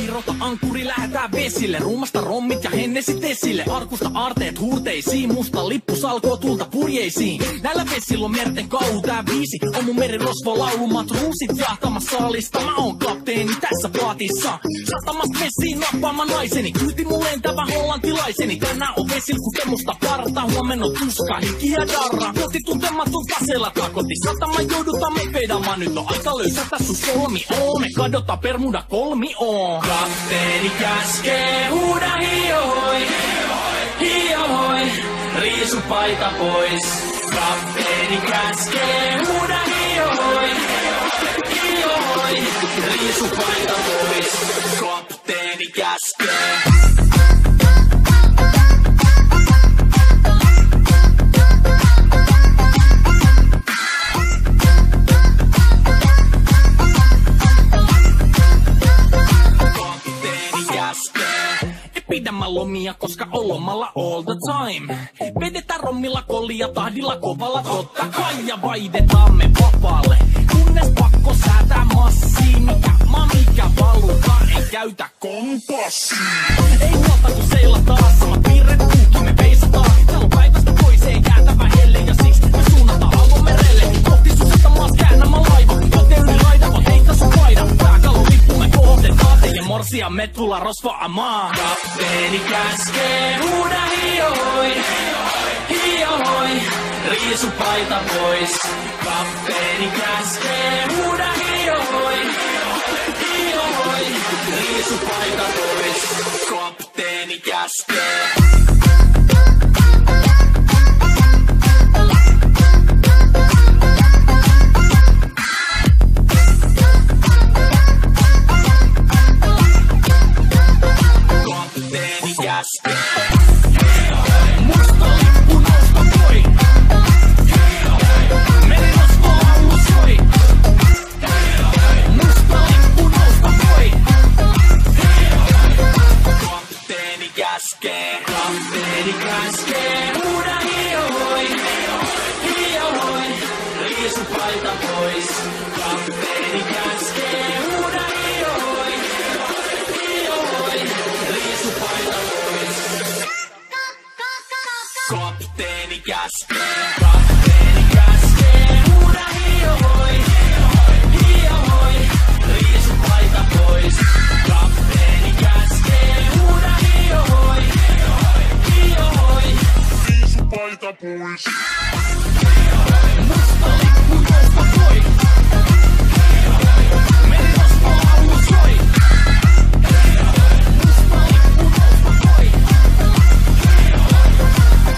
Irrota ankkuri, lähetään vesille. Ruumasta rommit ja hennesit esille. Arkusta aarteet huurteisiin. Musta lippu salkoo tulta purjeisiin. Näillä vesillä on merten kauhu, tää biisi on mun merirosvo laulumat ruusit jahtamassa saalista. Mä oon kapteeni tässä paatissa. Satamasta vesiin nappaamaan naiseni. Kyyti mun lentävä hollantilaiseni. Tänään on vesil kutemusta parta. Huomenna on tuska, hiki ja darra. Kohti tuntematun taseella takoti. Satama joudutaan me pedamaan. Nyt on aika löysätä sun solmi. Me kadota Bermuda kolmioon. Kapteeni käskee, huuda hiohoi, hiohoi, riisu paita pois. Kapteeni käskee, huuda hiohoi, hiohoi, riisu paita pois. Kapteeni käskee. Pidämään lomia, koska on lomalla all the time. Vedetään rommilla kollia, tahdilla kovalla totta kai. Ja vaihdetaan me vapaalle, kunnes pakko säätää massiin. Mikä valuta, ei käytä kompassia. Ei huolta kun seilataan, samat piirret kuukin me peisataan. Täällä on päivästä toiseen jäätävä helle ja siksi me suunnataan avomerelle. Kohti susetta maas käännämä laiva, joten yli laida on heitä sun paida. Pääkalon lippu me kohdetaan, teidän morsia me tulla rosvaamaan. Kapteeni käskee, huuda hiohoi, hiohoi, riisu paita pois. Kapteeni käskee, huuda hiohoi, hiohoi, riisu paita pois. Kapteeni käskee. Musta lippu nousta voi. Merirosvo laulu soi. Musta lippu nousta voi. Kapteeni käskee. Kapteeni käskee. Huuda hiohoi, hiohoi, riisu paita pois. Kapteeni käskee. Huuda hiohoi, hiohoi, riisu paita pois. Kapteeni käskee. Kapteeni käskee. Huuda hiohoi, hiohoi, riisu paita pois. Kapteeni käskee. Huuda hiohoi, hiohoi, riisu paita pois. Musta lippu nousta voi. Merirosvo laulu soi. Musta lippu nousta voi.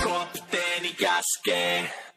Kapteeni käskee.